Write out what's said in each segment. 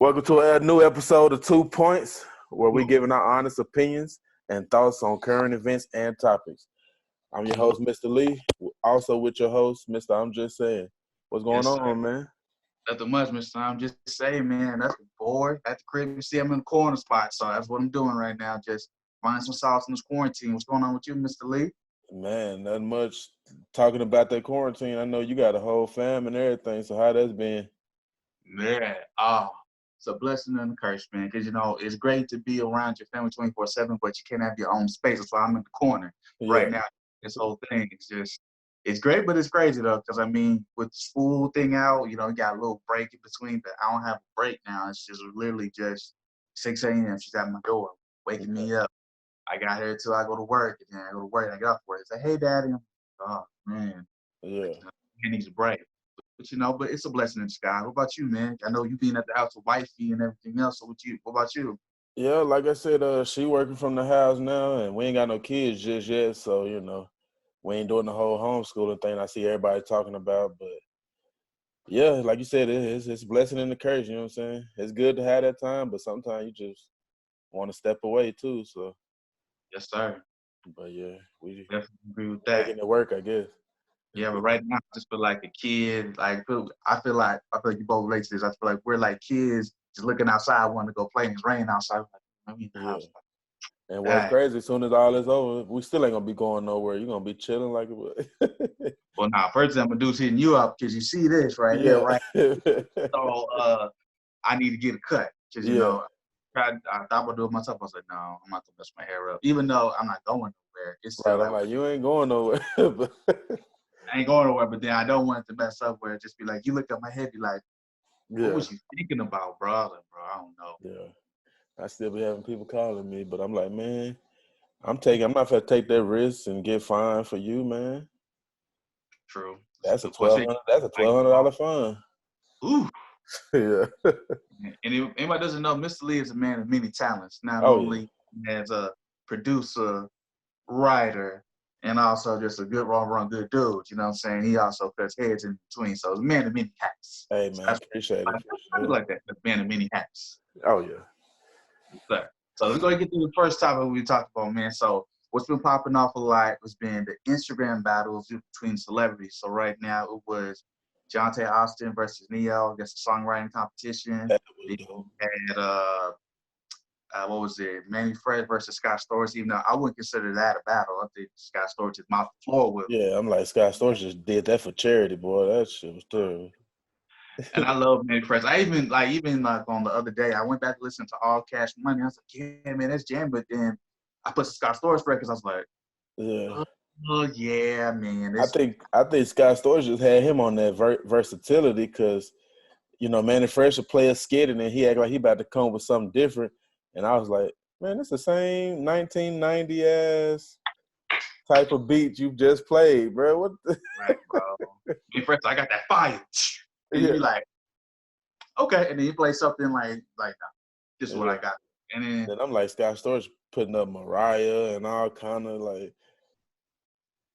Welcome to a new episode of 2 Points, where we giving our honest opinions and thoughts on current events and topics. I'm your host, Mr. Lee, also with your host, Mr. I'm Just Saying. What's going Yes, on, sir. man? Nothing much, Mr. I'm just saying, man, nothing bored. At the crib, you see I'm in the corner spot, so that's what I'm doing right now. Just find some sauce in this quarantine. What's going on with you, Mr. Lee? Man, nothing much. Talking about that quarantine, I know you got a whole fam and everything, so how that's been? Yeah. It's a blessing and a curse, man, because, it's great to be around your family 24/7, but you can't have your own space. So I'm in the corner Yeah, right now. This whole thing is just, it's great, but it's crazy, though, because, with the school thing out, you got a little break in between, but I don't have a break now. It's just literally just 6 a.m. She's at my door, waking me up. I got here till I go to work, and then I go to work, and I get off work. I say, hey, Daddy. Oh, man, yeah. he needs a break. But it's a blessing in disguise. What about you, man? I know you being at the house with wifey and everything else. So what about you? Yeah, like I said, she working from the house now, and we ain't got no kids just yet, so, we ain't doing the whole homeschooling thing I see everybody talking about, but yeah, like you said, it's a blessing and a curse, you know what I'm saying? It's good to have that time, but sometimes you just want to step away too, so. Yes, sir. But yeah, we Definitely agree with making that. it work, I guess. Yeah, but right now I just feel like a kid. I feel like you both relate to this. I feel like we're like kids just looking outside, wanting to go play, and it's raining outside. We're like, I'm in the Yeah. house. And what's Dang. crazy, as soon as all is over, we still ain't gonna be going nowhere. You're gonna be chilling like it was. Well, now first thing I'm gonna do is hitting you up because you see this right here, Yeah. right? So I need to get a cut because Yeah. I thought about doing it myself. I was like, no, I'm not gonna mess my hair up. Even though I'm not going nowhere, it's still Right. I'm like like, you ain't going nowhere. But I ain't going nowhere. But then I don't want it to mess up where it just be like, you look at my head, be like, what yeah. was you thinking about, bro? I was like, bro, I don't know. Yeah. I still be having people calling me, but I'm like, man, I'm not gonna take that risk and get fined for you, man. True. That's a Of course, it, $1,200 fine. ooh. Yeah. And if anybody doesn't know, Mr. Lee is a man of many talents. Not Oh yeah. only as a producer, writer, and also just a good all-around good dude. You know what I'm saying? He also cuts heads in between. So he's a man of many hats. Hey So man, that's appreciate it for I feel sure. like that, the man of many hats. Oh yeah. So let's go get to the first topic we talked about, man. So what's been popping off a lot has been the Instagram battles between celebrities. So right now it was Jonte Austin versus Neo. That's a songwriting competition. That was Then dope. you had what was it? Manny Fresh versus Scott Storch. Even though I wouldn't consider that a battle. I think Scott Storch just mopped the floor with him. Yeah, I'm like Scott Storch just did that for charity, boy. That shit was terrible. And I love Manny Fresh. I even on the other day, I went back to listen to All Cash Money. I was like, yeah, man, that's jam. But then I put the Scott Storch records. I was like, Yeah. oh yeah, man. I think Scott Storch just had him on that versatility because Manny Fresh would play a skit and then he act like he about to come with something different, and I was like, man, it's the same 1990 ass type of beat you just played, bro. What? Right, bro. Manny Fresh, I got that fire. And you Yeah. be like, okay. And then you play something like no, this is what Yeah. I got. And then And I'm like Scott Storch putting up Mariah and all kind of like.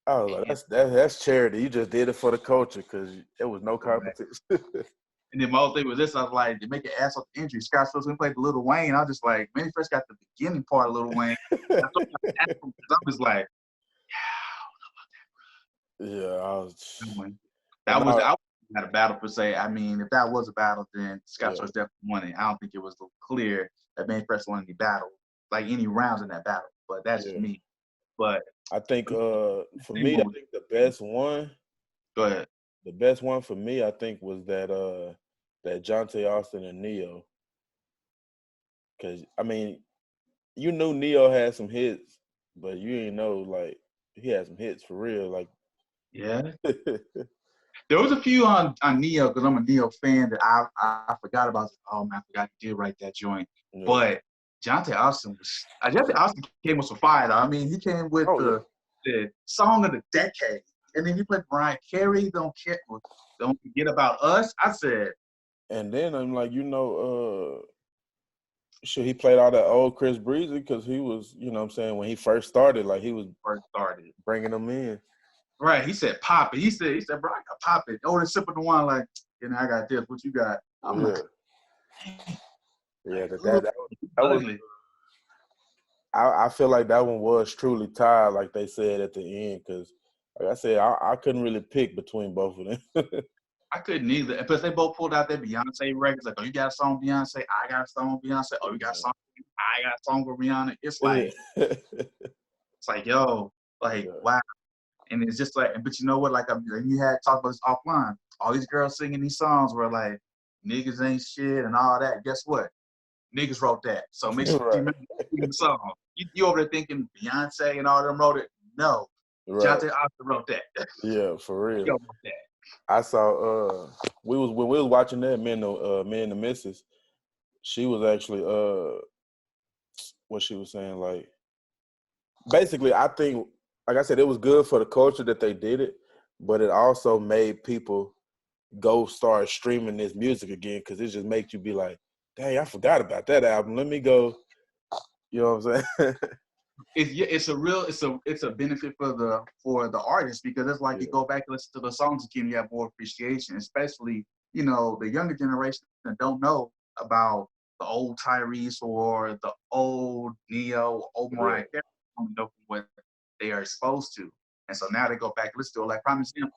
I was like, that's charity. You just did it for the culture because there was no competition. And then my whole thing was this, I was like, to make an ass off the injury, Scott Storch gonna play the Lil Wayne. I was just like, Manny Fresh got the beginning part of Lil Wayne. I was like, Yeah, I was, and that was I had a battle per se. I mean, if that was a battle, then Scott yeah, Storch definitely won it. I don't think it was clear that Manny Fresh won any battle, like any rounds in that battle. But that's just yeah. me. But I think for me, I go think ahead. the best one for me, I think was that Jonte Austin and Neo. Cause I mean, you knew Neo had some hits, but you didn't know like he had some hits for real. Like Yeah. There was a few on Neo because I'm a Neo fan that I forgot about. Oh man, I forgot he did write that joint. yeah. But Jonte Austin came with some fire though. I mean, he came with Oh yeah. the song of the decade, and then he played Mariah Carey. Don't forget about us. I said, And then I'm like, sure he played all that old Chris Breezy because he was, what I'm saying, when he first started, like he was first started. bringing them in. Right. He said, pop it. He said, bro, I got pop it. Oh, they're sipping the wine like, I got this. What you got? I'm Yeah. like, Yeah, Like, ooh, that was. ugly. I feel like that one was truly tied, like they said at the end, because like I said, I couldn't really pick between both of them. I couldn't either. Because they both pulled out their Beyonce records. Like, oh, you got a song with Beyonce? I got a song with Beyonce. Oh, you got a song? I got a song with Rihanna. Yeah. It's like, yo, like, Yeah. wow. And it's just like, but you know what? Like, you had talked about this offline. All these girls singing these songs were like, niggas ain't shit and all that. Guess what? Niggas wrote that. So make sure you Right. remember the song. You over there thinking Beyonce and all them wrote it? No. Right. Jonte Austin wrote that. Yeah, for real. Yo wrote that. I saw when we was watching that, me and the missus, she was actually what she was saying, like basically I think like I said, it was good for the culture that they did it, but it also made people go start streaming this music again because it just makes you be like, dang, I forgot about that album. Let me go. You know what I'm saying? It's a benefit for the artist because it's like Yeah. you go back and listen to the songs again, you have more appreciation, especially the younger generation that don't know about the old Tyrese or the old Neo, old Yeah. Mariah Carey, don't know what they are exposed to, and so now they go back and listen to it. Like prime example,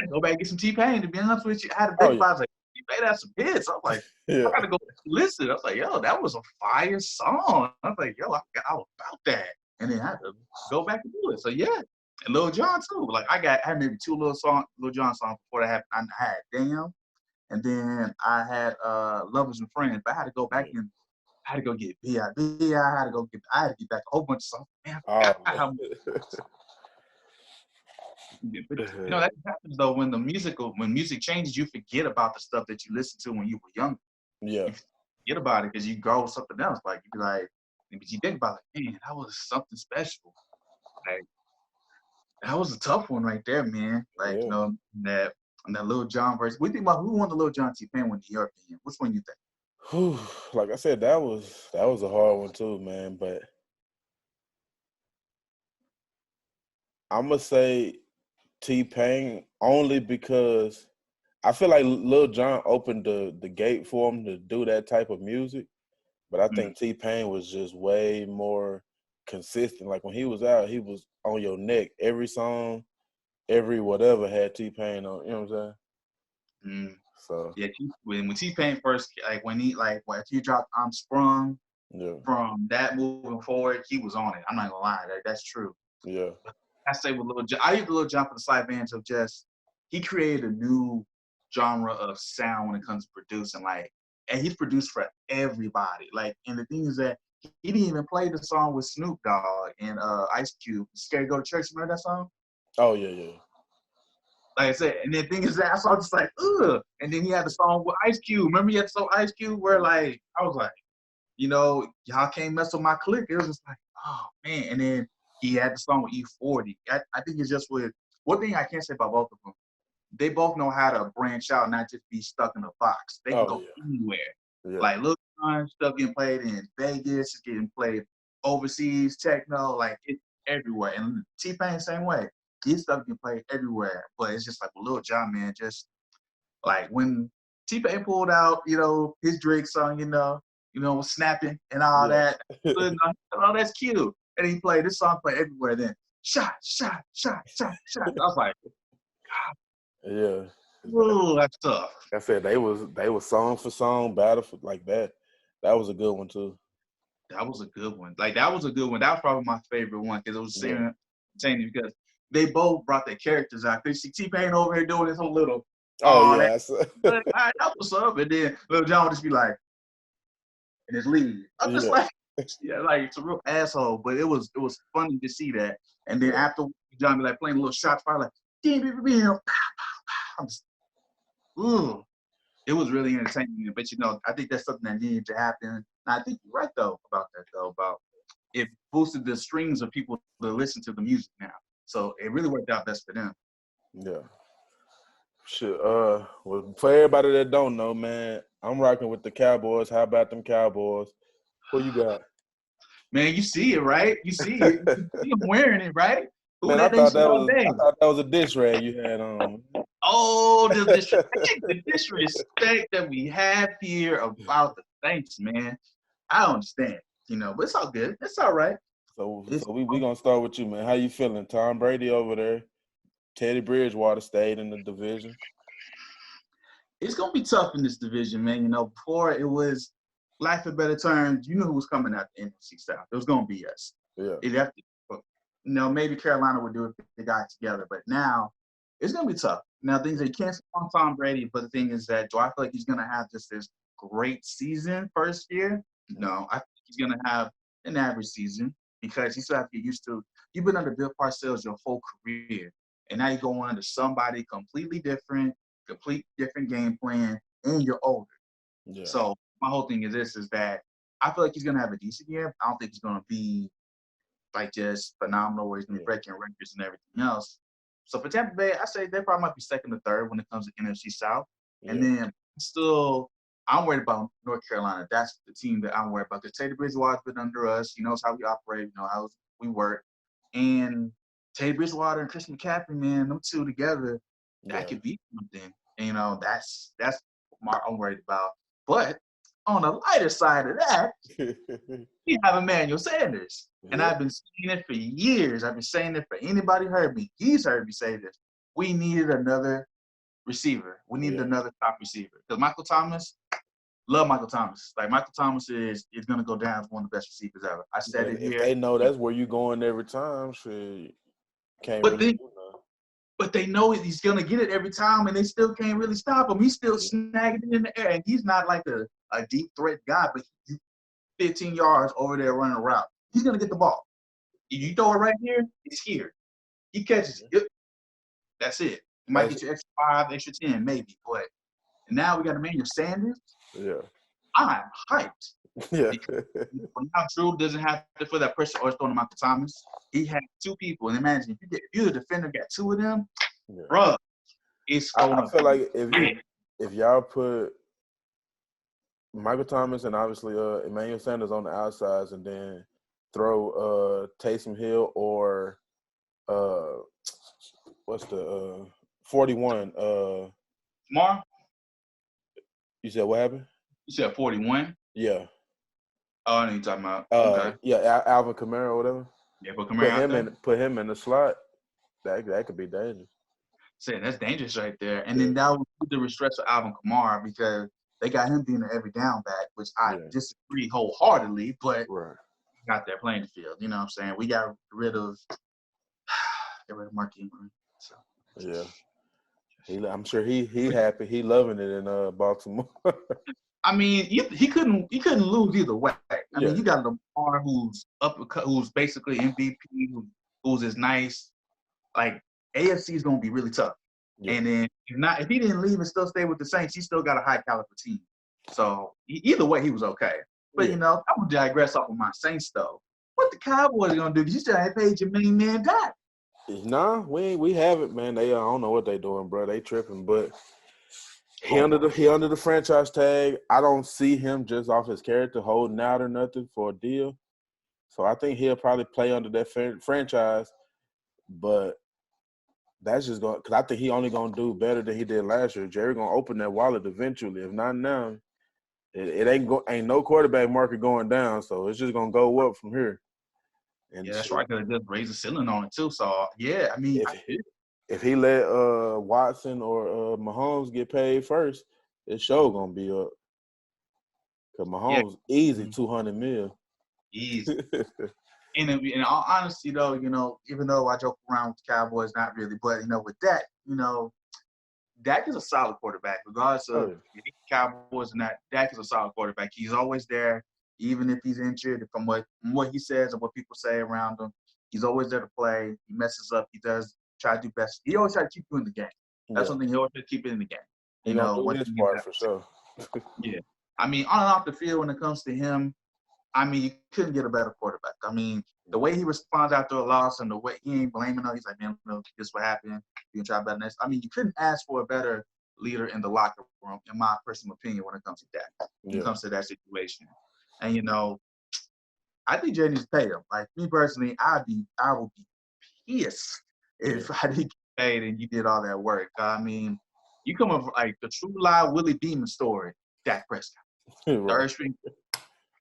go back and get some T-Pain. To be honest with you, I had to Oh think yeah. about it. I was like, T-Pain had some hits. I was like, I Yeah. gotta go listen. I was like, yo, that was a fire song. I was like, yo, I forgot all about that. And then I had to go back and do it. So yeah. And Lil Jon too. Like I had maybe two Lil Jon songs before that happened. I had Damn, and then I had Lovers and Friends. But I had to go back and I had to go get B.I.B. I had to get back a whole bunch of songs. Man, I Oh forgot how much. But that happens though when when music changes, you forget about the stuff that you listened to when you were younger. yeah. You forget about it because you grow something else. Like you be like, but you think about it, man, that was something special. Like that was a tough one right there, man. Like Yeah. that Lil Jon verse. We think about who won the Lil Jon T-Pain one in your opinion. Which one you think? Whew. Like I said, that was a hard one too, man. But I'm gonna say T-Pain only because I feel like Lil Jon opened the gate for him to do that type of music. But I Mm. think T-Pain was just way more consistent. Like when he was out, he was on your neck. Every song, every whatever had T-Pain on. You know what I'm saying? Mm. So Yeah, when T-Pain first when he dropped I'm Sprung, yeah, from that moving forward, he was on it. I'm not gonna lie, that's true. yeah, I say with Lil Jon, I use Lil Jon for the side advantage of just he created a new genre of sound when it comes to producing. Like, and he's produced for everybody. Like, and the thing is that he didn't even play the song with Snoop Dogg and Ice Cube. "Scared to Go to Church." Remember that song? oh yeah, yeah, Like I said, and the thing is that song just like ugh. And then he had the song with Ice Cube. Remember he had the song Ice Cube where like I was like, y'all can't mess with my clique. It was just like, oh man. And then he had the song with E40. I think it's just with one thing I can't say about both of them. They both know how to branch out, not just be stuck in a box. They can oh go anywhere. yeah, yeah, Like Lil Jon stuff getting played in Vegas, it's getting played overseas, techno, like it's everywhere. And T-Pain same way. His stuff getting played everywhere. But it's just like with Lil Jon, man, just like when T-Pain pulled out, his Drake song, snapping and all yeah, that. Oh, that's cute. And he played this song played everywhere. Then shot, shot, shot, shot, shot. I was like, yeah. ooh, that's tough. Like I said, they was song for song, battle for like that. That was a good one too. That was a good one. Like that was a good one. That was probably my favorite one because it was Yeah. saying because they both brought their characters out. Cause you see T-Pain over here doing his whole little, Oh oh, yeah. all right, that was up. And then Lil Jon would just be like, and his lead. I'm just Yeah. like, yeah, like it's a real asshole. But it was funny to see that. And then Yeah. after John be like playing a little shots fire, like, I'm just, ooh. It was really entertaining. But I think that's something that needed to happen. And I think you're right though about that though, about it boosted the streams of people to listen to the music now. So it really worked out best for them. Yeah. Shit. Well, for everybody that don't know, man, I'm rocking with the Cowboys. How about them Cowboys? Who you got? Man, you see it, right? You see it. You see him wearing it, right? Who Man, that they see all day? I thought that was a dish rag you had on. Oh, the disrespect that we have here about the Thanks, man. I don't understand, but it's all good. It's all right. So we gonna start with you, man. How you feeling? Tom Brady over there. Teddy Bridgewater stayed in the division. It's gonna be tough in this division, man. Before it was life in better terms. You knew who was coming out the NFC South. It was gonna be us. Yeah. It have to, maybe Carolina would do it if they got together, but now it's gonna be tough. Now things they can't on Tom Brady, but the thing is that do I feel like he's gonna have just this great season first year? No, I think he's gonna have an average season because he still have to get used to. You've been under Bill Parcells your whole career, and now you're going under somebody completely different, complete different game plan, and you're older. Yeah. So my whole thing is that I feel like he's gonna have a decent year. I don't think he's gonna be like just phenomenal where he's gonna be breaking records and everything else. So for Tampa Bay, I say they probably might be second or third when it comes to NFC South. And then I'm worried about North Carolina. That's the team that I'm worried about. Because Teddy Bridgewater's been under us. He knows how we operate. How we work. And Teddy Bridgewater and Chris McCaffrey, man, them two together, that could be something. And that's what I'm worried about. But on the lighter side of that, we have Emmanuel Sanders. And I've been saying it for years. I've been saying it for anybody who heard me. He's heard me say this. We needed another receiver. We needed another top receiver. Because Michael Thomas, love Michael Thomas. Like, Michael Thomas is going to go down as one of the best receivers ever. I said it here. If they know that's where you're going every time, shit, can't but really do nothing. But they know he's going to get it every time, and they still can't really stop him. He's still snagging it in the air. And he's not like a deep threat guy, but he's 15 yards over there running a route. He's going to get the ball. If you throw it right here, it's here. He catches it. That's it. He might get you extra 5, extra 10, maybe. But now we got Emmanuel Sanders. Yeah. I'm hyped. Yeah. Now Drew doesn't have to for that pressure or throwing to Michael Thomas. He had two people. And imagine if you're the defender, got two of them, bruh, it's going I feel like if y'all put Michael Thomas and obviously Emmanuel Sanders on the outsides and then throw Taysom Hill or what's the 41? Mar? You said what happened? You said 41? Yeah. Oh, I know you're talking about. Okay. Yeah, Alvin Kamara or whatever. Yeah, put Kamara put him in the slot. That could be dangerous. Saying that's dangerous right there. And then that would put the stress of Alvin Kamara because they got him being an every down back, which I disagree wholeheartedly, but got there playing the field. You know what I'm saying? We got rid of Mark Ingram. So I'm sure he happy. He loving it in Baltimore. I mean, he couldn't lose either way. I mean, you got Lamar who's basically MVP, who's as nice. Like AFC is gonna be really tough. Yeah. And then if he didn't leave and still stay with the Saints, he still got a high caliber team. So either way, he was okay. But I'm gonna digress off of my Saints though. What the Cowboys gonna do? Because you still ain't paid your main man back. Nah, we haven't, man. They I don't know what they doing, bro. They tripping, but he under the franchise tag. I don't see him just off his character holding out or nothing for a deal. So I think he'll probably play under that franchise, but that's just going because I think he only gonna do better than he did last year. Jerry gonna open that wallet eventually. If not now, it ain't no quarterback market going down. So it's just gonna go up from here. And that's right. Because just raise the ceiling on it too. So I mean, if he let Watson or Mahomes get paid first, his show gonna be up. Cause Mahomes easy $200 million. Easy. And in all honesty, though, even though I joke around with the Cowboys, not really, but with that, Dak is a solid quarterback, regardless of the Cowboys and that. Dak is a solid quarterback. He's always there, even if he's injured. From what he says and what people say around him, he's always there to play. He messes up. He does try to do best. He always try to keep you in the game. That's something he always try to keep it in the game. He gonna do his part for sure. Yeah, I mean, on and off the field, when it comes to him, I mean, you couldn't get a better quarterback. I mean, the way he responds after a loss and the way he ain't blaming them, he's like, man, this is what happened. You can try better next. I mean, you couldn't ask for a better leader in the locker room, in my personal opinion, when it comes to that. When it comes to that situation. And, I think Jay needs to pay him. Like, me personally, I would be pissed if I didn't get paid and you did all that work. I mean, you come up like the true live Willie Beeman story, Dak Prescott. Right. Third string,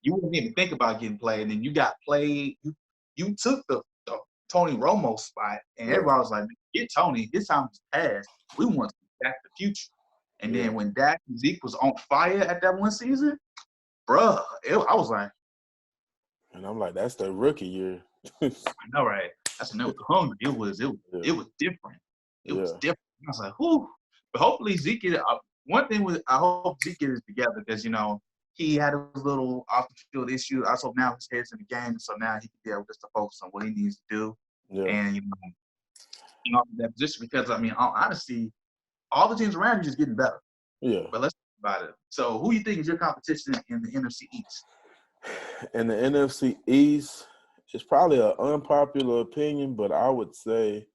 you wouldn't even think about getting played, and then you got played. You took the Tony Romo spot, and Yeah. everybody was like, "Get Tony. His time is past. We want to see Dak the future." And Yeah. then when Dak and Zeke was on fire at that one season, bruh, I was like, And I'm like, that's the rookie year. I know, right? That's when it was hungry. It was different. It was Yeah. different. I was like, whoo. But hopefully Zeke one thing was I hope Zeke is together because he had a little off the field issue. I hope now his head's in the game, so now he can be able just to focus on what he needs to do. Yeah. And that position because honestly, all the teams around you just getting better. Yeah. But let's talk about it. So who you think is your competition in the NFC East? In the NFC East, it's probably an unpopular opinion, but I would say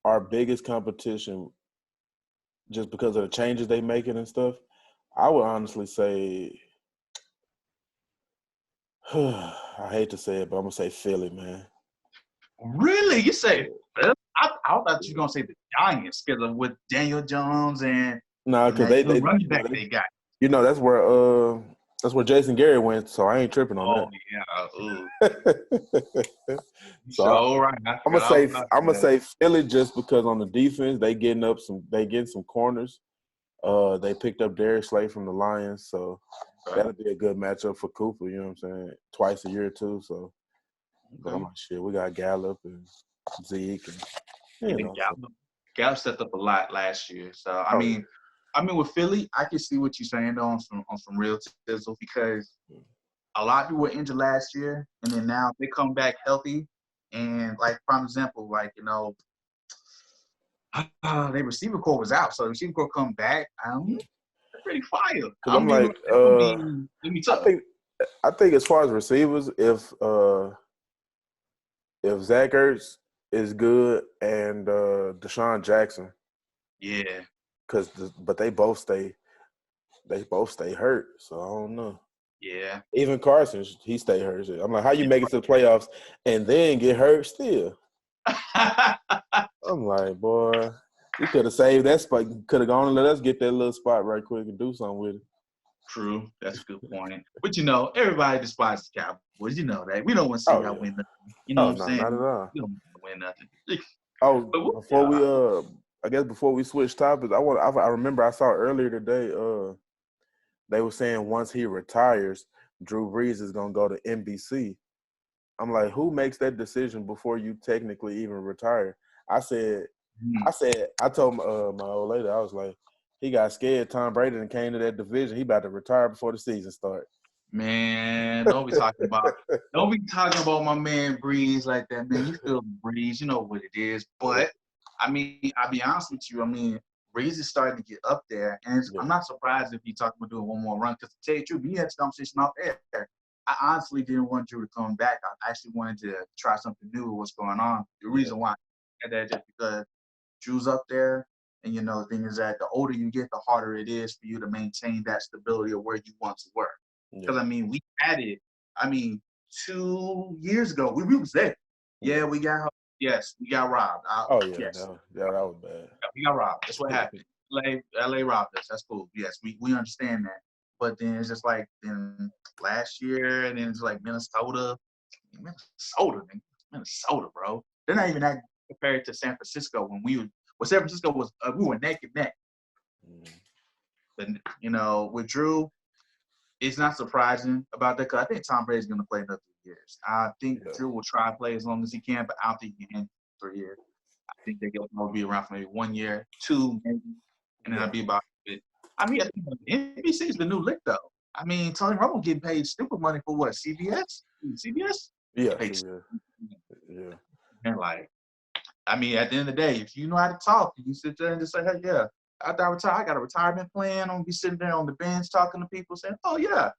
our biggest competition, just because of the changes they making and stuff, I would honestly say, I hate to say it, but I'm gonna say Philly, man. Really? You say I thought you were gonna say the Giants because of with Daniel Jones and No, because that they new running back they got. that's where Jason Garrett went, so I ain't tripping on Oh that. yeah, ooh. So So right, I I'm gonna forgot all say about I'm gonna that. say Philly just because on the defense they getting some corners. They picked up Darius Slay from the Lions, so that'll be a good matchup for Cooper. You know what I'm saying? Twice a year too. So, but I'm like, shit, we got Gallup and Zeke, and Yeah, Gallup stepped up a lot last year. So I mean with Philly, I can see what you're saying though on some real tizzle because a lot of people were injured last year, and then now they come back healthy. And like prime example, their receiver core was out, so the receiver core come back. They're pretty fire. because I'm I'm gonna like, be gonna be I tough. think I think as far as receivers, if Zach Ertz is good and Deshaun Jackson, Yeah, but they both stay hurt, so I don't know. yeah. Even Carson, he stay hurt. I'm like, how you make it to the playoffs and then get hurt still? I'm like, boy, you could have saved that spot. Could have gone and let us get that little spot right quick and do something with it. True, that's a good point. But everybody despises the Cowboys. You know that. We don't want to see Oh y'all yeah. win nothing. You know Oh what I'm no, not at saying? all. We don't want to win nothing. Oh, But before we I guess before we switch topics, I remember I saw earlier today they were saying once he retires, Drew Brees is gonna go to NBC. I'm like, who makes that decision before you technically even retire? I said, I told my old lady, I was like, he got scared. Tom Brady and came to that division. He about to retire before the season starts. man, don't be talking about my man Breeze like that, man. You feel the Breeze, you know what it is. But I'll be honest with you. Breeze is starting to get up there, and I'm not surprised if he talking about doing one more run. Because to tell you the truth, we had this conversation off air. I honestly didn't want Drew to come back. I actually wanted to try something new with what's going on. The reason why I had that just because Drew's up there, and the thing is that the older you get, the harder it is for you to maintain that stability of where you want to work. Because we had it. 2 years ago, we was there. Yeah, we got robbed. That was bad. We got robbed. That's what happened. LA robbed us. That's cool. Yes, we understand that. But then it's just like then last year, and then it's like Minnesota, bro. They're not even that compared to San Francisco when San Francisco was we were neck and neck. But with Drew, it's not surprising about that because I think Tom Brady's going to play another 3 years. I think Drew will try to play as long as he can, but I don't think he can 3 years. I think they'll be around for maybe 1 year, 2, maybe, and then I'll be about it. I think NBC is the new lick, though. Tony Romo getting paid stupid money for what? CBS? CBS? Yeah. Yeah. And at the end of the day, if you know how to talk, you sit there and just say, hey, yeah. After I retire, I got a retirement plan. I'm gonna be sitting there on the bench talking to people, saying, "Oh yeah,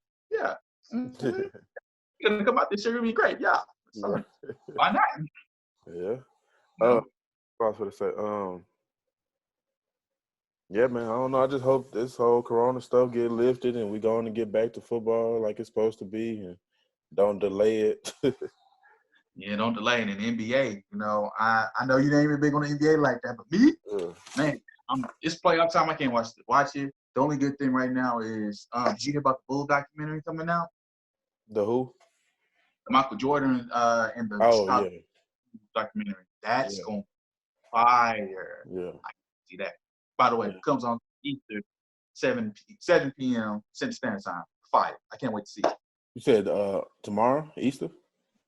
mm-hmm. You're gonna come out this year, it'll be great, yeah." So, why not? Yeah. What I was going to say, yeah, man. I don't know. I just hope this whole Corona stuff get lifted and we going to get back to football like it's supposed to be, and don't delay it. Yeah, don't delay it in the NBA. I know you ain't even big on the NBA like that, but me, man, it's playoff time. I can't watch it. The only good thing right now is, did you hear about the Bull documentary coming out? The who? Michael Jordan and the Oh Chicago yeah, documentary. That's yeah, going fire. yeah, I can see that. By the way, yeah. it comes on Easter, 7 p.m. Central Standard Time. Fire. I can't wait to see it. You said tomorrow, Easter?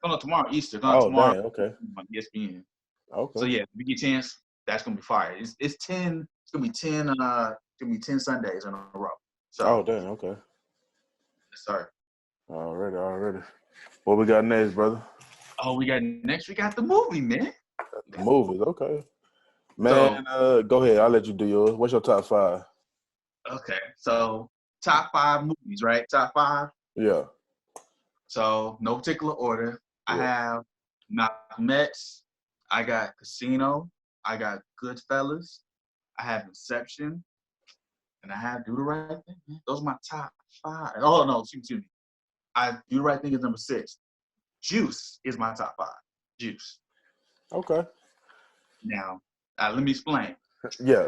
Come on tomorrow, Easter. Come on Oh tomorrow dang, okay, on ESPN. So okay. yeah, if you get a chance, that's gonna be fire. It's 10. It's gonna be 10. It's gonna be 10 Sundays in a row. Oh So, dang, okay. yes, sir. Already, already. What we got next, brother? Oh, we got next. We got the movie, man. The movies, okay. Man, So go ahead. I'll let you do yours. What's your top five? okay. So top 5 movies, right? Top 5. Yeah, So no particular order. I yeah. have Malcolm X. I got Casino. I got Goodfellas. I have Inception, and I have Do the Right Thing. Those are my top 5. Oh no, excuse me. I Do the Right Thing is number 6. Juice is my top 5. Juice. Okay. Now, let me explain. Yeah,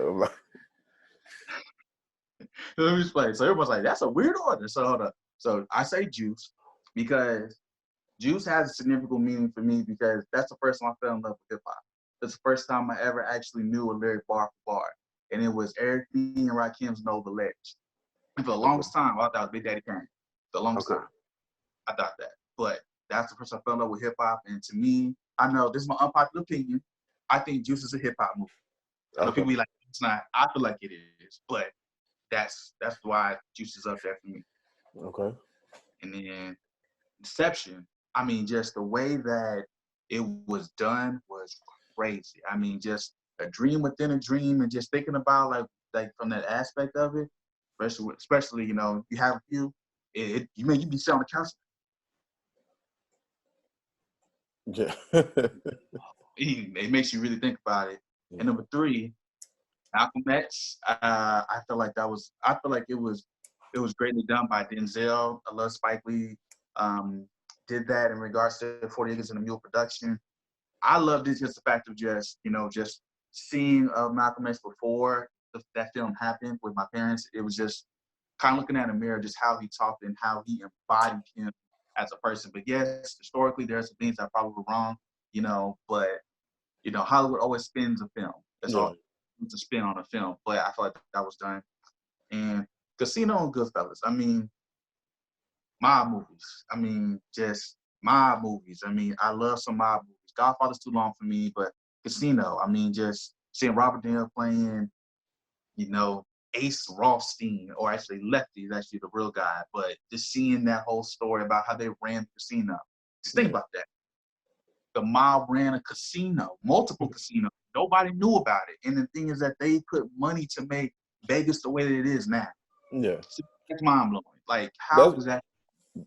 Let me explain. So everyone's like, that's a weird order. So hold up. So I say Juice because Juice has a significant meaning for me because that's the first time I fell in love with hip hop. That's the first time I ever actually knew a lyric bar for bar. And it was Eric B. and Rakim's Know the Ledge. And for the okay, longest time, I thought Big Daddy Kane. The longest okay. time, I thought that. But that's the first time I fell in love with hip hop. And to me, I know this is my unpopular opinion. I think Juice is a hip hop movie. I know Okay. people be like, it's not. I feel like it is. But that's why Juice is up there for me. Okay. And then Inception, I mean, just the way that it was done was crazy. I mean, just a dream within a dream, and just thinking about like from that aspect of it, especially you have a few, you be sitting on the couch, Yeah. it makes you really think about it. And number 3, Malcolm X. I feel like it was greatly done by Denzel. I love Spike Lee. Did that in regards to 40 Acres and a Mule production. I love this just the fact of just seeing Malcolm X before that film happened with my parents. It was just kind of looking at a mirror, just how he talked and how he embodied him as a person. But yes, historically, there's some things that probably were wrong, but Hollywood always spins a film. That's Yeah. all. It's a spin on a film. But I feel like that was done. And Casino and Goodfellas. I mean, mob movies. I mean, just mob movies. I mean, I love some mob movies. Godfather's too long for me, but Casino. I mean, just seeing Robert De Niro playing, Ace Rothstein, or actually Lefty is actually the real guy. But just seeing that whole story about how they ran the casino. Just think Yeah. about that. The mob ran a casino, multiple casinos. Nobody knew about it. And the thing is that they put money to make Vegas the way that it is now. Yeah. So that's mind blowing. Like, how That's does that?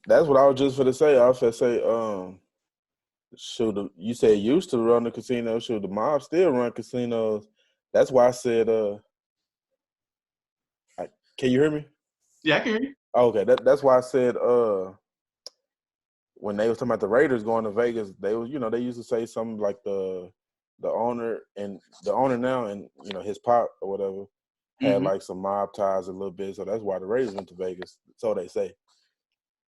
that's what I was just gonna say. I was gonna say, you said used to run the casino, should the mob still run casinos? That's why I said, can you hear me? Yeah, I can hear you. Okay, that's why I said, when they was talking about the Raiders going to Vegas, they used to say something like the owner now and his pop or whatever had Mm-hmm. like some mob ties a little bit, so that's why the Raiders went to Vegas. So they say.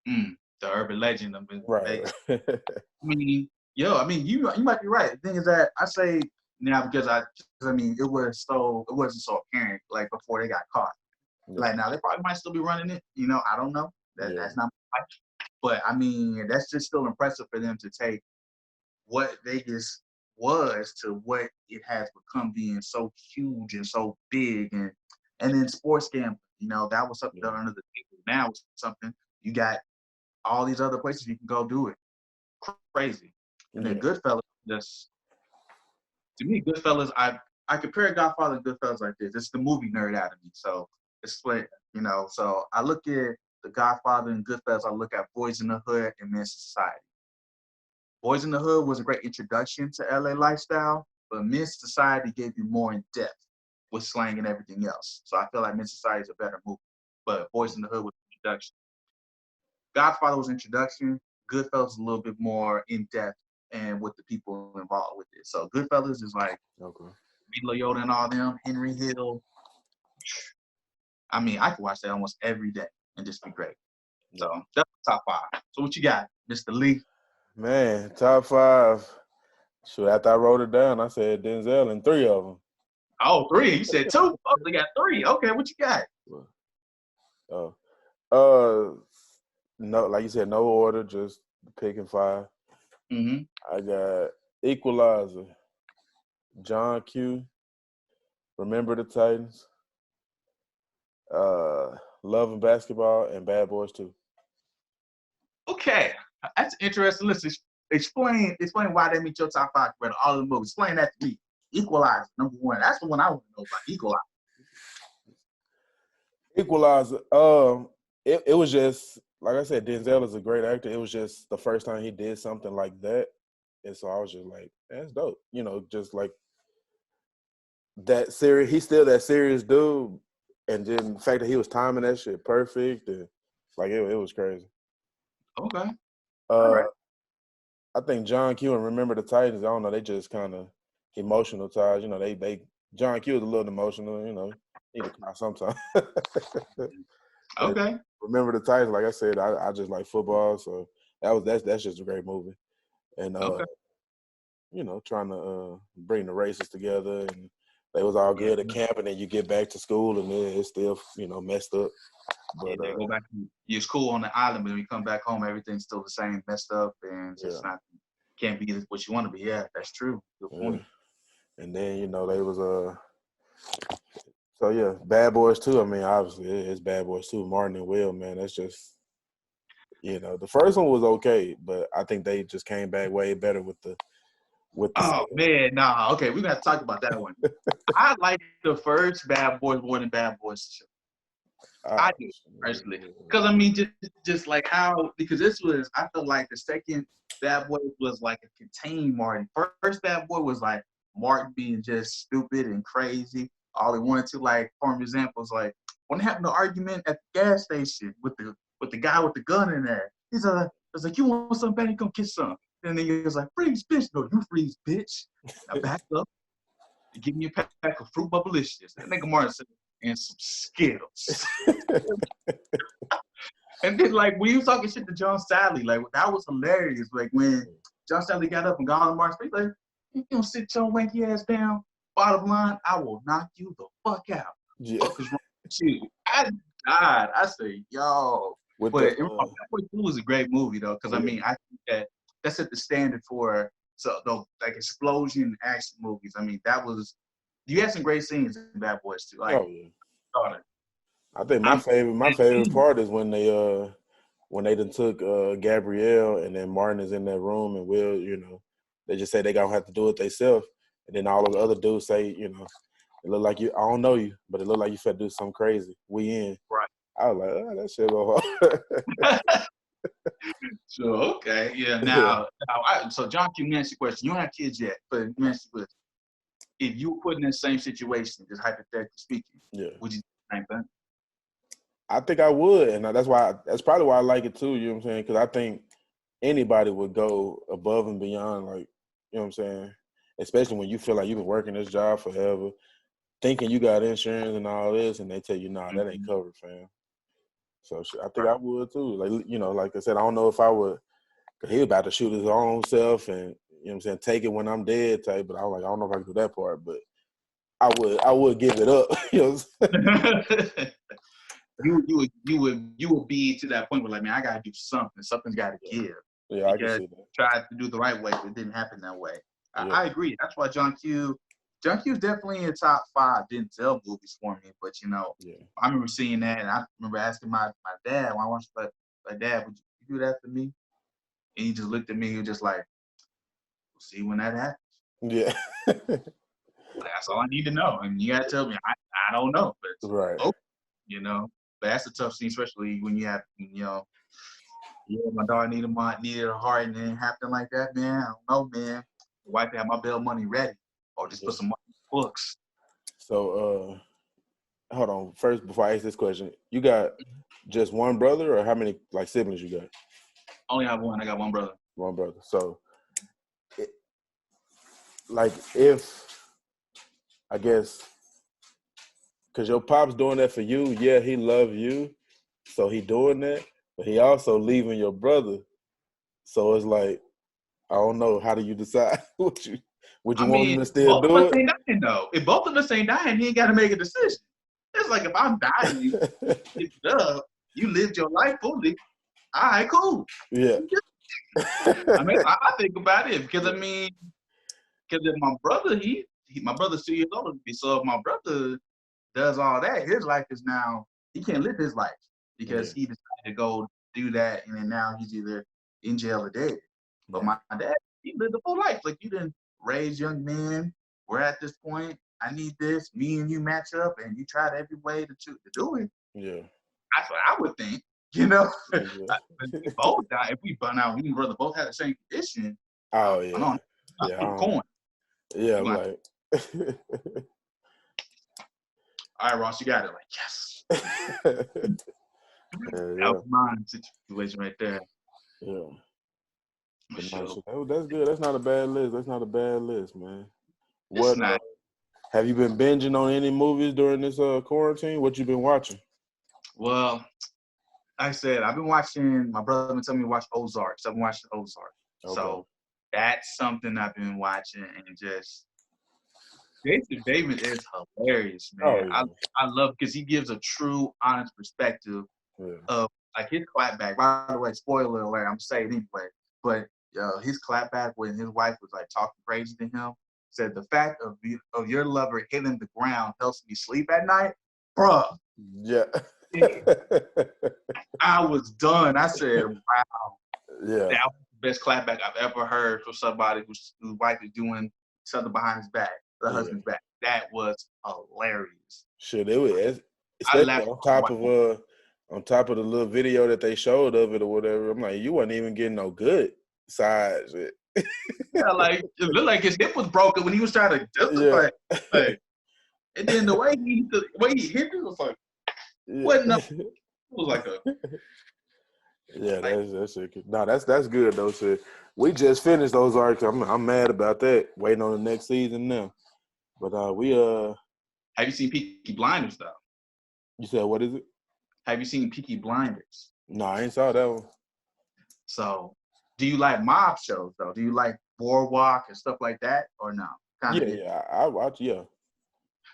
The urban legend of Right. Vegas. I mean, you might be right. The thing is that I say now because it wasn't so apparent like before they got caught. Yeah. Like now they probably might still be running it. I don't know. Yeah. That's not my life. But I mean, that's just still impressive for them to take what Vegas was to what it has become, being so huge and so big, and then sports gambling. That was something done under the table. Now it's something you got all these other places you can go do it. Crazy. And then Yeah. Goodfellas, just to me, Goodfellas, I compare Godfather and Goodfellas like this. It's the movie nerd out of me. So it's split, So I look at the Godfather and Goodfellas, I look at Boys in the Hood and Men's Society. Boys in the Hood was a great introduction to LA lifestyle, but Men's Society gave you more in depth with slang and everything else. So I feel like Men's Society is a better movie. But Boys in the Hood was introduction. Godfather was introduction. Goodfellas is a little bit more in depth and with the people involved with it. So Goodfellas is like Okay. Leo Yoda and all them, Henry Hill. I mean, I could watch that almost every day and just be great. So that's top 5. So what you got, Mr. Lee? Man, top 5. Shoot, after I wrote it down, I said Denzel and 3 of them. Oh, 3. You said 2. Oh, they got 3. Okay, what you got? Oh, no, like you said, no order, just picking 5. Mm-hmm. I got Equalizer, John Q, Remember the Titans, Love and Basketball, and Bad Boys 2. Okay, that's interesting. Listen, explain why they meet your top 5 for all of the movies. Explain that to me. Equalizer, number 1. That's the one I want to know about. Equalizer. Equalizer. It was just like I said, Denzel is a great actor. It was just the first time he did something like that, and so I was just like, that's dope. You know, just like that serious. He's still that serious dude, and then the fact that he was timing that shit perfect, and like it was crazy. Okay. All right. I think John Q and Remember the Titans. I don't know. They just kind of emotional ties. You know, they John Q is a little emotional. You know, need to cry sometimes. Okay. Remember the Titans. Like I said, I just like football, so that's just a great movie. And Okay. you know, trying to bring the races together, and they was all good at camp, and then you get back to school, and then it's still messed up. But they go back to your school on the island, but when you come back home, everything's still the same, messed up, and just can't be what you want to be. Yeah, that's true. Good point. And then they was so yeah, Bad Boys 2. I mean, obviously it's Bad Boys 2. Martin and Will, man, that's just the first one was okay, but I think they just came back way better with the. Oh man, nah. Okay, we got to talk about that one. I like the first Bad Boys more than Bad Boys 2. I do personally, because I mean, just like how, because this was, I felt like the second Bad Boy was like a contained Martin. First Bad Boy was like Martin being just stupid and crazy. All he wanted to, like, form examples, like when they having an argument at the gas station with the guy with the gun in there. He's like, you want some, baby? Come get some. And then he was like, freeze, bitch. No, you freeze, bitch. I backed up. Give me a pack of Fruit Bubblicious. That nigga Martin said, and some Skittles. And then, like, when you talking shit to John Sally, like, that was hilarious. Like, when John Sally got up and got on Martin's face, like, you don't sit your wanky ass down. Bottom line, I will knock you the fuck out. Yeah. Fuck is wrong with you? I died. I say, yo. But Bad Boys 2 was a great movie, though, because, I mean, I think that set the standard for like explosion action movies. I mean, you had some great scenes in Bad Boys 2. Like, I think my favorite part is when they done took Gabrielle, and then Martin is in that room, and Will, they just say they gonna have to do it themselves, and then all of the other dudes say, it look like you, I don't know you, but it look like you finna do something crazy. We in. Right. I was like, oh, that shit go hard. So okay, yeah. Now so John, you answered your question. You don't have kids yet, but you answered your question. If you were put in the same situation, just hypothetically speaking, would you do the same thing? I think I would, and that's probably why I like it too. You know what I'm saying? Because I think anybody would go above and beyond, like, you know what I'm saying? Especially when you feel like you've been working this job forever, thinking you got insurance and all this, and they tell you, nah, that ain't covered, fam. So I think I would too. Like, like I said, I don't know if I would, because he was about to shoot his own self and, you know what I'm saying, take it when I'm dead type, but I was like, I don't know if I can do that part, but I would give it up. You know what I'm saying? You would be to that point where, like, man, I gotta do something. Something's gotta give. Yeah, I can see that. Tried to do the right way, but it didn't happen that way. I agree. That's why John Q is definitely in top 5 Denzel movies for me. But I remember seeing that, and I remember asking my dad when I watched, like, Dad, would you do that for me? And he just looked at me. He was just like, we'll see when that happens. Yeah. That's all I need to know. And you gotta tell me, I don't know, but right. But that's a tough scene, especially when you have, my daughter needed a heart, and it didn't happen like that, man. I don't know, man. The wife had my bail money ready, or just put some money in the books. So, hold on. First, before I ask this question, you got just one brother, or how many siblings you got? Only have one. I got one brother. One brother. So, if I guess, Cause your pop's doing that for you. Yeah, he love you, so he doing that. But he also leaving your brother. So it's like, I don't know. How do you decide? Would you I want mean, him to still both of us do ain't dying though. If both of us ain't dying, he ain't got to make a decision. It's like if I'm dying, you it? picked it up, you lived your life fully. All right, cool. Yeah. I mean, I think about it because I mean, because if my brother, my brother's 2 years older than me, so if my brother does all that, his life is now he can't live his life because Yeah. he decided to go do that, and then now he's either in jail or dead. But Right. my dad, he lived a full life. Like you didn't raise young men. We're at this point. I need this. Me and you match up, and you tried every way to do it. Yeah. That's what I would think. You know, Yeah. but we both die. If we burn out, we can brother both have the same condition. Oh I don't yeah. know. I Yeah. I flip a don't, coin. yeah. We're I'm gonna, like. all right, Ross, you got it. Like, yes. That Yeah. was my situation right there. Yeah. For But no, sure. shit, that's good. That's not a bad list. That's not a bad list, man. It's What not. have you been binging on any movies during this quarantine? What you been watching? Well, like I said, I've been watching, my brother been telling me to watch Ozark. So I've been watching Ozark. Okay. So that's something I've been watching and just Jason Bateman is hilarious, Oh man. yeah. I love because he gives a true, honest perspective Yeah. of like his clapback. By the way, spoiler alert, I'm saying anyway, but his clapback when his wife was like talking crazy to him said the fact of your lover hitting the ground helps me sleep at night, bruh. Yeah. I was done. I said, wow, Yeah. that was the best clapback I've ever heard from somebody whose wife is doing something behind his back, the Yeah. husband's back. That was hilarious. Shit, it was I especially laughed my wife. on top of the little video that they showed of it or whatever. I'm like, you wasn't even getting no good sides. Yeah, like it looked like his hip was broken when he was trying to Yeah. justify it. Like, and then the way he hit it was like, Yeah. what? No, it was like a Yeah, like. that's it. No, that's good though, shit. We just finished those arcs. I'm mad about that. Waiting on the next season now. But we Have you seen Peaky Blinders though? you said what is it? Have you seen Peaky Blinders? No, I ain't saw that one. So, do you like mob shows though? Do you like Boardwalk and stuff like that, or no? Kind Yeah, of different. yeah, I watch. Yeah,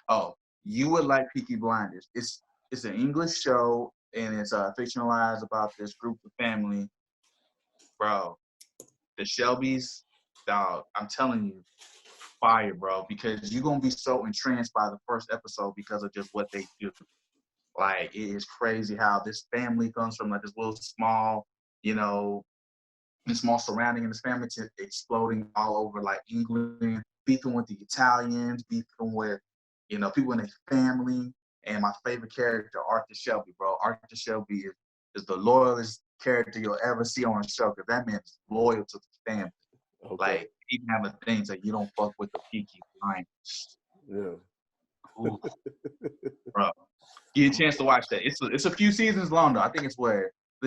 Oh, you would like Peaky Blinders. It's an English show and it's fictionalized about this group of family, bro. The Shelbys, dog. I'm telling you, fire, bro. Because you're gonna be so entranced by the first episode because of just what they do. Like it is crazy how this family comes from like this little small, you know, small surrounding in this family to exploding all over like England, beefing with the Italians, beefing with, people in their family. And my favorite character, Arthur Shelby, bro. Arthur Shelby is the loyalest character you'll ever see on a show because that man is loyal to the family. okay, Like, even having things like you don't fuck with the Peaky Blinders. yeah. Ooh, bro. Get a chance to watch that. It's a few seasons long though. I think it's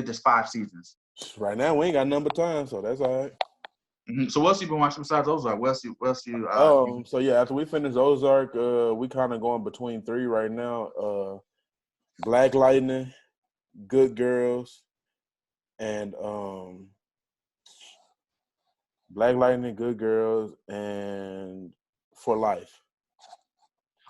just 5 seasons. Right now we ain't got number time, so that's all right. Mm-hmm. So what else you been watching besides those? Like, what else you So yeah, after we finish Ozark, we kind of going between three right now. Black Lightning, Good Girls, and Black Lightning, Good Girls, and For Life.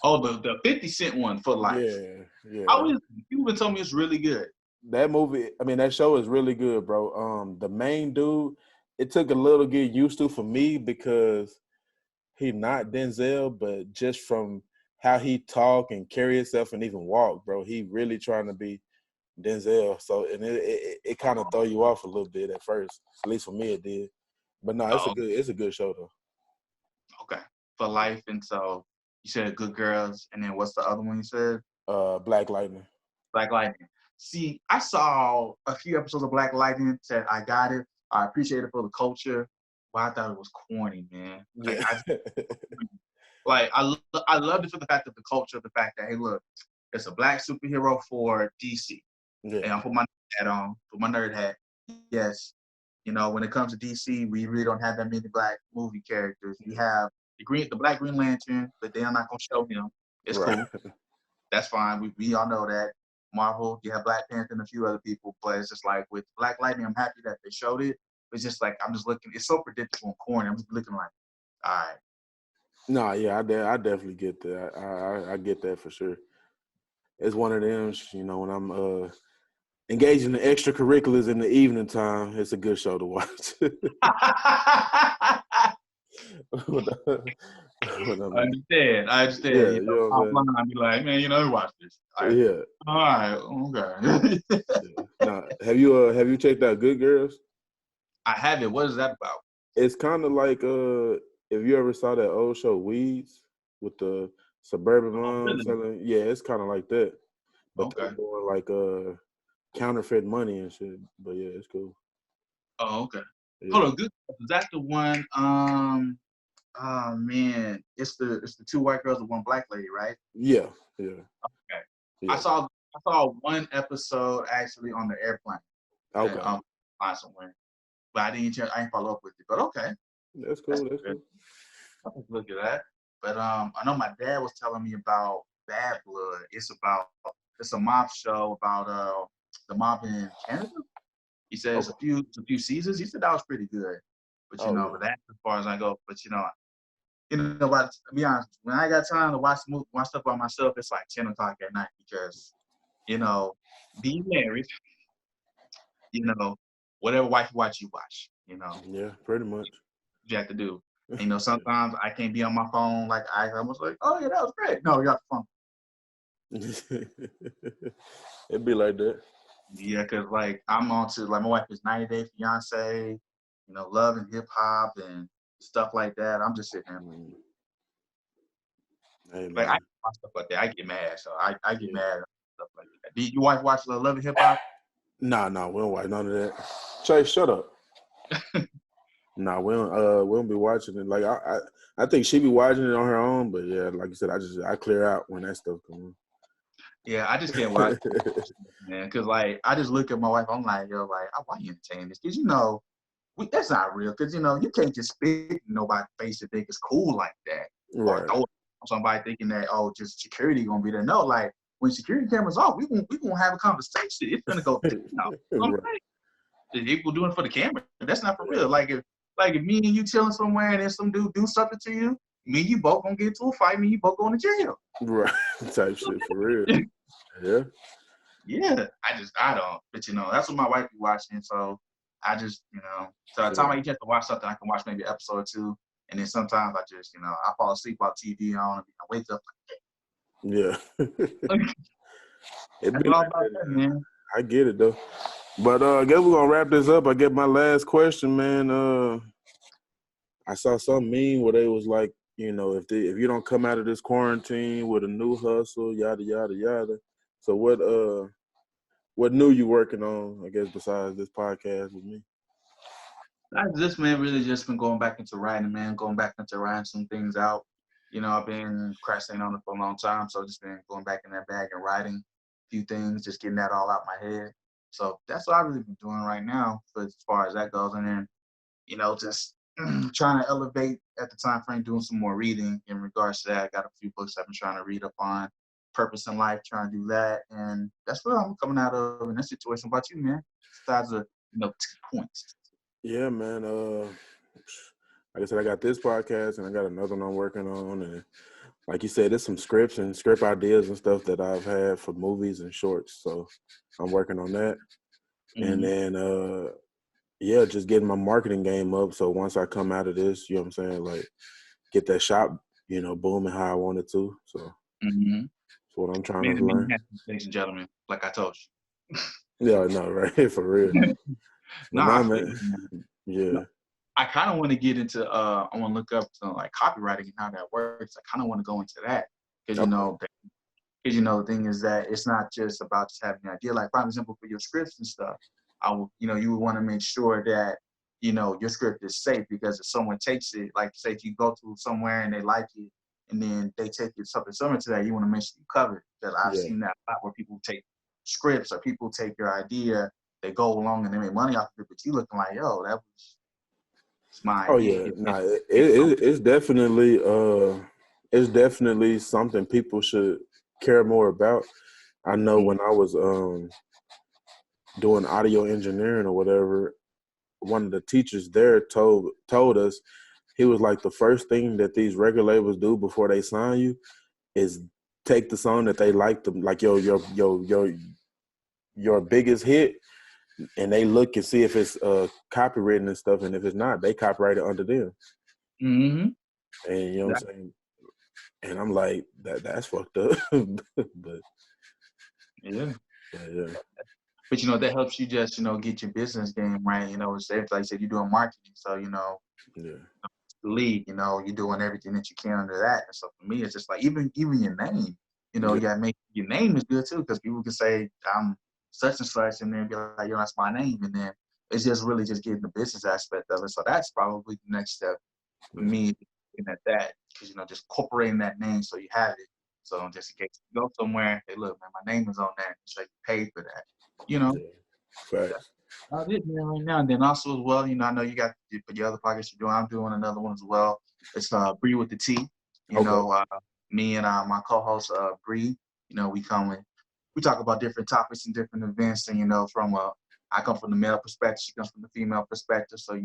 Oh, the 50 Cent one for life. Yeah, yeah. I was People been telling me it's really good. That movie, I mean, that show is really good, bro. The main dude, it took a little get used to for me because he not Denzel, but just from how he talk and carry himself and even walk, bro, he really trying to be Denzel. So and it kind of throw you off a little bit at first. At least for me, it did. But no, Oh, it's a good show though. okay. For life, and so you said Good Girls, and then what's the other one you said? Black Lightning. Black Lightning. See, I saw a few episodes of Black Lightning. Said I got it. I appreciate it for the culture, but I thought it was corny, man. Yeah. I loved it for the fact of the culture, the fact that hey, look, it's a black superhero for DC. Yeah. And I put my hat on, put my nerd hat. Yes, when it comes to DC, we really don't have that many black movie characters. We have the Black Green Lantern, but they're not gonna show him. It's Right. cool. That's fine. We all know that. Marvel, you have Black Panther and a few other people, but it's just like with Black Lightning, I'm happy that they showed it. It's just like I'm just looking. It's so predictable and corny. I'm just looking like, all right. Nah, yeah, I definitely get that. I get that for sure. It's one of them, when I'm engaged in the extracurriculars in the evening time, it's a good show to watch. I understand. Yeah, You you know, know what I'm saying? offline, I'd be like, man, watch this. Yeah. All right, okay. Yeah. Now, have you checked out Good Girls? I haven't. What is that about? It's kind of like if you ever saw that old show Weeds with the suburban Oh, mom really? selling, yeah, it's kind of like that, but they're Okay. doing like counterfeit money and shit. But yeah, it's cool. Oh, okay. Yeah, Hold on, good. Is that the one? Oh man, it's the two white girls and one black lady, right? yeah, yeah, Okay. I yeah. saw I saw one episode actually on the airplane and Okay, flying somewhere, but I didn't follow up with it. But okay, that's that's cool. That's good. cool. I'll take a look at that. But I know my dad was telling me about Bad Blood. It's a mob show about the mob in Canada. He says Okay. a few seasons. He said that was pretty good. But Oh yeah. but that's as far as I go. But but to be honest, when I got time to watch stuff by myself, it's like 10 o'clock at night because, being married, you know, whatever wife watch you watch, Yeah, pretty much. you have to do. And, sometimes I can't be on my phone like I was like, oh yeah, that was great. No, you got the phone. It'd be like that. Yeah, cause like I'm on to like my wife is 90 Day Fiance, love and hip hop and stuff like that. I'm just sitting there Hey like I man. watch stuff like that. I get mad, so I get Yeah. mad at stuff like that. Do your wife watch Love and Hip Hop? Nah, we don't watch none of that. Chase, shut up. Nah, we don't be watching it. Like I think she be watching it on her own, but yeah, like you said, I clear out when that stuff comes. Yeah, I just can't watch it, man, cause like I just look at my wife. I'm like, yo, like why you entertain this? Cause that's not real. Cause you can't just spit in nobody's face and think it's cool like that, or Right. throw it on somebody thinking that just security gonna be there. No, like when security cameras off, we gonna have a conversation. It's gonna go down. You know what I'm Right. saying? The people doing it for the camera. That's not for real. Like if me and you chilling somewhere and then some dude do something to you, me and you both gonna get into a fight. Me and you both going to jail. Right. Type shit for real. Yeah. Yeah, I don't. But that's what my wife be watching. So I just, so by the time I get to watch something, I can watch maybe an episode or two. And then sometimes I just, I fall asleep while TV on and I wake up Yeah. like, It that's be all like about that. that, man. I get it though. But I guess we're gonna wrap this up. I get my last question, man. I saw some meme where they was like, if you don't come out of this quarantine with a new hustle, yada yada yada. So what new you working on? I guess besides this podcast with me. This man really just been going back into writing, man, going back into writing some things out. I've been crashing on it for a long time, so just been going back in that bag and writing a few things, just getting that all out my head. So that's what I've really been doing right now, for as far as that goes. And then, just trying to elevate at the time frame, doing some more reading in regards to that. I got a few books I've been trying to read up on purpose in life, trying to do that, and that's what I'm coming out of in that situation. What about you, man? Besides the 2 points. Yeah, man. Like I said, I got this podcast and I got another one I'm working on, and like you said, there's some scripts and script ideas and stuff that I've had for movies and shorts. So I'm working on that. And Mm-hmm. then yeah, just getting my marketing game up. So once I come out of this, you know what I'm saying, like get that shop, booming how I want it to. So Mm-hmm. that's what I'm trying Man, to learn. ladies and gentlemen, like I told Yeah, no, right. For real. you. But No, I nah, feel man. you, man. Yeah. No, I kind of want to get into. I want to look up like copywriting and how that works. I kind of want to go into that because Okay. the thing is that it's not just about just having an idea. Like, for example, for your scripts and stuff, you would want to make sure that your script is safe because if someone takes it, like say if you go to somewhere and they like it, and then they take it something similar to that, you want to make sure you cover it. Because I've Yeah. seen that a lot where people take scripts or people take your idea, they go along and they make money off of it, but you looking like, yo, that was my Oh idea. yeah. Nah, It it's definitely something people should care more about. I know when I was doing audio engineering or whatever, one of the teachers there told us, he was like, the first thing that these record labels do before they sign you is take the song that they like, them like your biggest hit, and they look and see if it's copywritten and stuff, and if it's not, they copyright it under them. Mm-hmm. And you know what I'm saying? And I'm like, that's fucked up. But yeah. yeah. But that helps you just get your business game right. It's like I said, you're doing marketing, so Yeah. the league, you're doing everything that you can under that. And so for me, it's just like even your name, you gotta make your name is good too, because people can say I'm such and such, and then be like, that's my name, and then it's just really just getting the business aspect of it. So that's probably the next step for me, looking at that, because just incorporating that name so you have it. So just in case you go somewhere, hey, look, man, my name is on that, so you paid for that. Yeah. Facts. I did right now, and then also as well, I know you got your other podcasts you're doing. I'm doing another one as well. It's Bree with the T. Okay. Me and my co-host Bree. We talk about different topics and different events, and I come from the male perspective, she comes from the female perspective, so we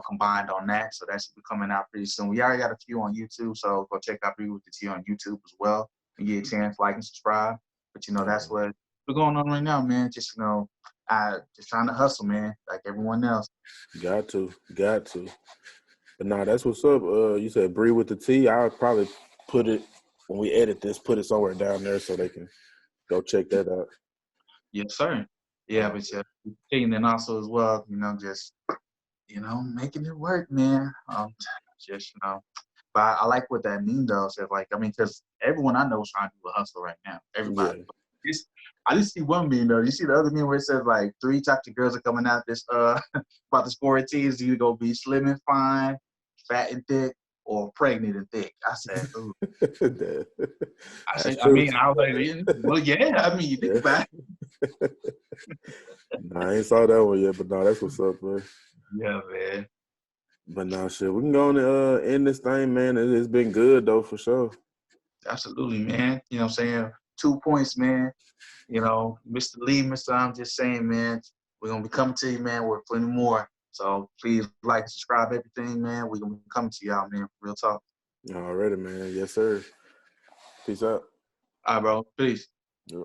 combined on that. So that should be coming out pretty soon. We already got a few on YouTube, so go check out Bree with the T on YouTube as well, and get a chance, like and subscribe. But that's what we're going on right now, man. Just I just trying to hustle, man, like everyone else. Got to. But nah, that's what's up. You said Bree with the T. I'll probably put it when we edit this, put it somewhere down there so they can go check that out. Yes, sir. Yeah, but and then also as well, just making it work, man. Just but I like what that means though. So because everyone I know is trying to do a hustle right now. Everybody. Yeah. I just see one meme though. You see the other meme where it says like 3 types of girls are coming out this about the sport teams. You go be slim and fine, fat and thick, or pregnant and thick. I said, ooh. That's I true mean, too, I was like, well, yeah. I mean, you think about it. Nah, I ain't saw that one yet, but nah, that's what's up, man. Yeah, man. But nah, shit, we can go on and end this thing, man. It's been good though, for sure. Absolutely, man. You know what I'm saying? 2 points, man. Mr. Lee, I'm just saying, man, we're going to be coming to you, man, with plenty more. So please like, subscribe, everything, man. We're going to be coming to y'all, man. Real talk. Already, man. Yes, sir. Peace out. All right, bro. Peace. Yep.